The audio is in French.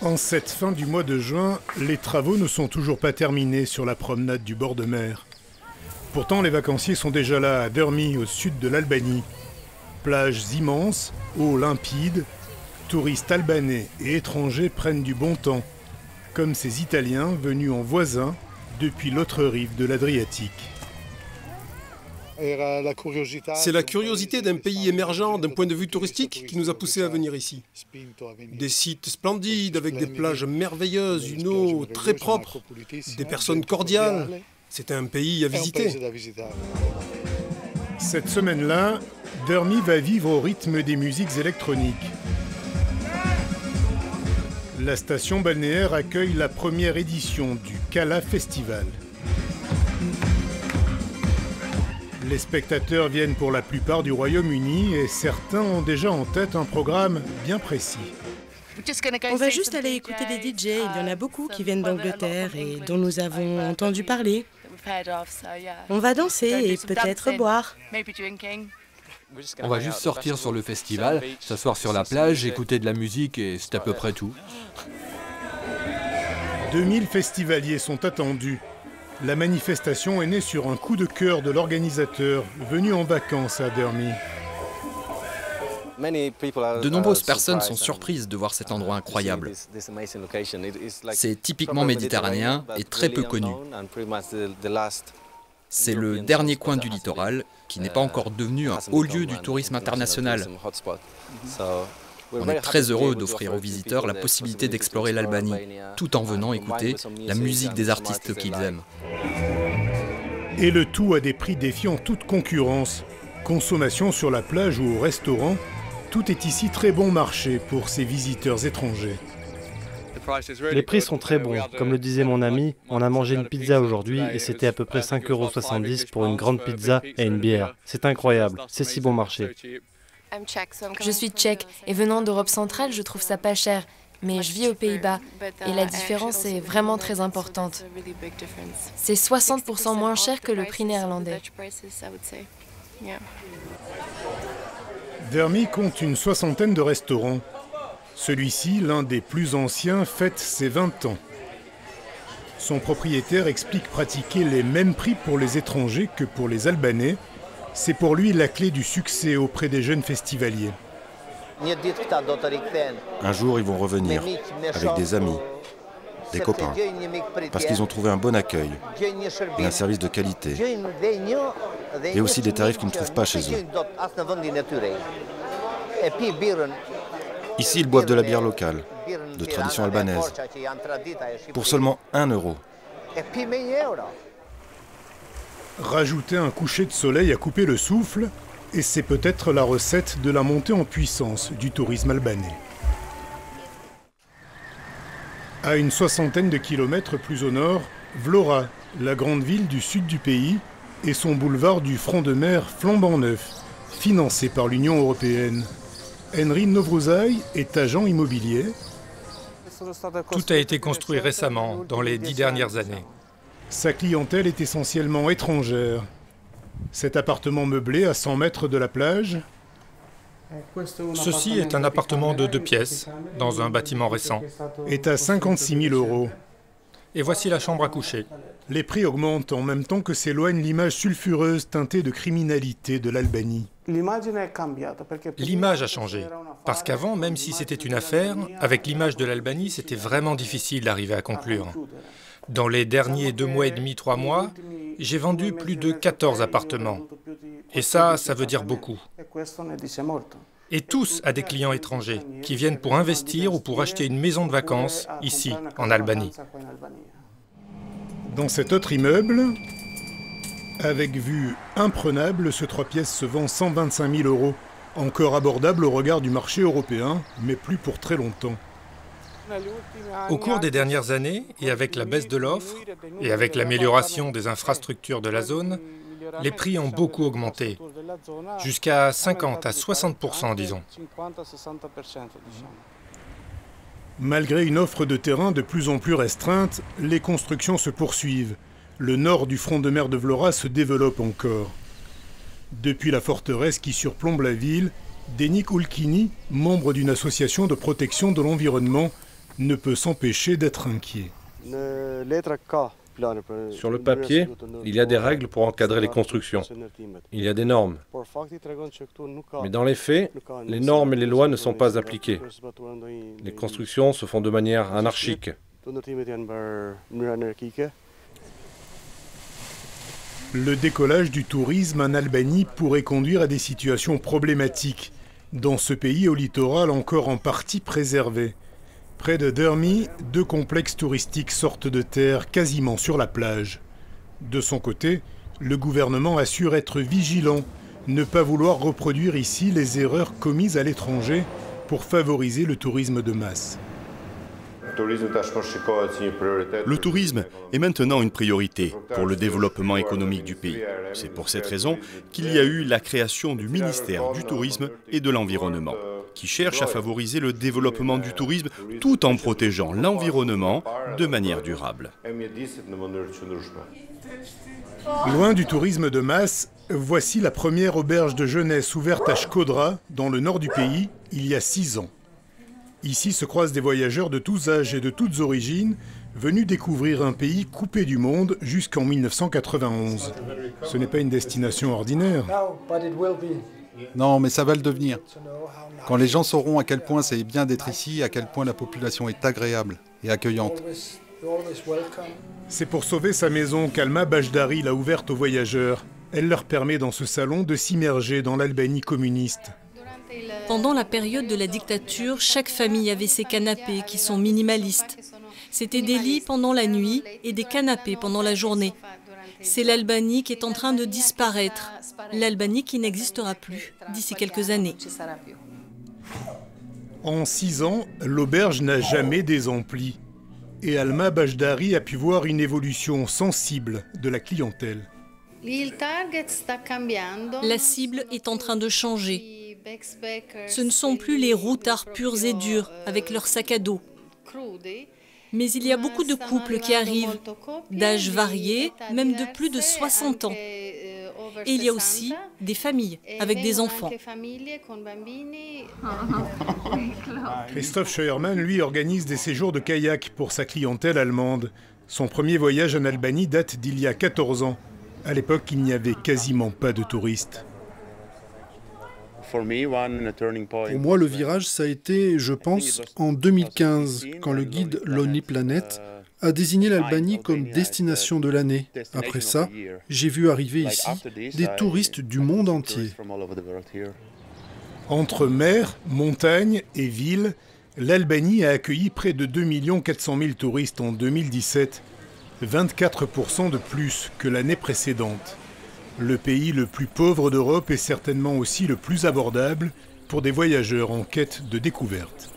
En cette fin du mois de juin, les travaux ne sont toujours pas terminés sur la promenade du bord de mer. Pourtant, les vacanciers sont déjà là à Dermi, au sud de l'Albanie. Plages immenses, eau limpide, touristes albanais et étrangers prennent du bon temps, comme ces Italiens venus en voisin depuis l'autre rive de l'Adriatique. C'est la curiosité d'un pays émergent d'un point de vue touristique qui nous a poussés à venir ici. Des sites splendides avec des plages merveilleuses, une eau très propre, des personnes cordiales. C'est un pays à visiter. Cette semaine-là, Dermi va vivre au rythme des musiques électroniques. La station balnéaire accueille la première édition du Kala Festival. Les spectateurs viennent pour la plupart du Royaume-Uni et certains ont déjà en tête un programme bien précis. On va juste aller écouter des DJ, il y en a beaucoup qui viennent d'Angleterre et dont nous avons entendu parler. On va danser et peut-être boire. On va juste sortir sur le festival, s'asseoir sur la plage, écouter de la musique et c'est à peu près tout. 2000 festivaliers sont attendus. La manifestation est née sur un coup de cœur de l'organisateur venu en vacances à Dermi. De nombreuses personnes sont surprises de voir cet endroit incroyable. C'est typiquement méditerranéen et très peu connu. C'est le dernier coin du littoral qui n'est pas encore devenu un haut lieu du tourisme international. On est très heureux d'offrir aux visiteurs la possibilité d'explorer l'Albanie, tout en venant écouter la musique des artistes qu'ils aiment. Et le tout à des prix défiant toute concurrence. Consommation sur la plage ou au restaurant, tout est ici très bon marché pour ces visiteurs étrangers. Les prix sont très bons. Comme le disait mon ami, on a mangé une pizza aujourd'hui et c'était à peu près 5,70 € pour une grande pizza et une bière. C'est incroyable, c'est si bon marché. Je suis tchèque et venant d'Europe centrale, je trouve ça pas cher. Mais je vis aux Pays-Bas et la différence est vraiment très importante. C'est 60% moins cher que le prix néerlandais. Dermi compte une soixantaine de restaurants. Celui-ci, l'un des plus anciens, fête ses 20 ans. Son propriétaire explique pratiquer les mêmes prix pour les étrangers que pour les Albanais. C'est pour lui la clé du succès auprès des jeunes festivaliers. Un jour, ils vont revenir avec des amis, des copains, parce qu'ils ont trouvé un bon accueil et un service de qualité, et aussi des tarifs qu'ils ne trouvent pas chez eux. Ici, ils boivent de la bière locale, de tradition albanaise, pour seulement 1 €. Rajouter un coucher de soleil à couper le souffle, et c'est peut-être la recette de la montée en puissance du tourisme albanais. À une soixantaine de kilomètres plus au nord, Vlora, la grande ville du sud du pays, et son boulevard du front de mer flambant neuf, financé par l'Union européenne. Henry Novrouzaï est agent immobilier. Tout a été construit récemment, dans les 10 dernières années. Sa clientèle est essentiellement étrangère. Cet appartement meublé à 100 mètres de la plage. Ceci est un appartement de 2 pièces, dans un bâtiment récent. Est à 56 000 €. Et voici la chambre à coucher. Les prix augmentent en même temps que s'éloigne l'image sulfureuse teintée de criminalité de l'Albanie. L'image a changé, parce qu'avant, même si c'était une affaire, avec l'image de l'Albanie, c'était vraiment difficile d'arriver à conclure. Dans les derniers 2 mois et demi, 3 mois, j'ai vendu plus de 14 appartements. Et ça veut dire beaucoup. Et tous à des clients étrangers, qui viennent pour investir ou pour acheter une maison de vacances, ici, en Albanie. Dans cet autre immeuble, avec vue imprenable, ce 3 pièces se vend 125 000 €. Encore abordable au regard du marché européen, mais plus pour très longtemps. Au cours des dernières années, et avec la baisse de l'offre, et avec l'amélioration des infrastructures de la zone, les prix ont beaucoup augmenté, jusqu'à 50 à 60%, disons. Malgré une offre de terrain de plus en plus restreinte, les constructions se poursuivent. Le nord du front de mer de Vlora se développe encore. Depuis la forteresse qui surplombe la ville, Denik Ulkini, membre d'une association de protection de l'environnement, ne peut s'empêcher d'être inquiet. Sur le papier, il y a des règles pour encadrer les constructions. Il y a des normes. Mais dans les faits, les normes et les lois ne sont pas appliquées. Les constructions se font de manière anarchique. Le décollage du tourisme en Albanie pourrait conduire à des situations problématiques dans ce pays au littoral encore en partie préservé. Près de Dermi, 2 complexes touristiques sortent de terre quasiment sur la plage. De son côté, le gouvernement assure être vigilant, ne pas vouloir reproduire ici les erreurs commises à l'étranger pour favoriser le tourisme de masse. Le tourisme est maintenant une priorité pour le développement économique du pays. C'est pour cette raison qu'il y a eu la création du ministère du Tourisme et de l'Environnement, qui cherche à favoriser le développement du tourisme tout en protégeant l'environnement de manière durable. Loin du tourisme de masse, voici la première auberge de jeunesse ouverte à Shkodra, dans le nord du pays, il y a 6 ans. Ici se croisent des voyageurs de tous âges et de toutes origines, venus découvrir un pays coupé du monde jusqu'en 1991. Ce n'est pas une destination ordinaire. Non, mais ça va le devenir. Quand les gens sauront à quel point c'est bien d'être ici, à quel point la population est agréable et accueillante. C'est pour sauver sa maison qu'Alma Bajdari l'a ouverte aux voyageurs. Elle leur permet dans ce salon de s'immerger dans l'Albanie communiste. Pendant la période de la dictature, chaque famille avait ses canapés qui sont minimalistes. C'était des lits pendant la nuit et des canapés pendant la journée. C'est l'Albanie qui est en train de disparaître. L'Albanie qui n'existera plus d'ici quelques années. En 6 ans, l'auberge n'a jamais désempli. Et Alma Bajdari a pu voir une évolution sensible de la clientèle. La cible est en train de changer. Ce ne sont plus les routards purs et durs avec leurs sacs à dos. Mais il y a beaucoup de couples qui arrivent, d'âges variés, même de plus de 60 ans. Et il y a aussi des familles avec des enfants. Christophe Scheuermann, lui, organise des séjours de kayak pour sa clientèle allemande. Son premier voyage en Albanie date d'il y a 14 ans. À l'époque, il n'y avait quasiment pas de touristes. Pour moi, le virage, ça a été, je pense, en 2015, quand le guide Lonely Planet a désigné l'Albanie comme destination de l'année. Après ça, j'ai vu arriver ici des touristes du monde entier. Entre mer, montagne et ville, l'Albanie a accueilli près de 2 400 000 touristes en 2017, 24% de plus que l'année précédente. Le pays le plus pauvre d'Europe est certainement aussi le plus abordable pour des voyageurs en quête de découverte.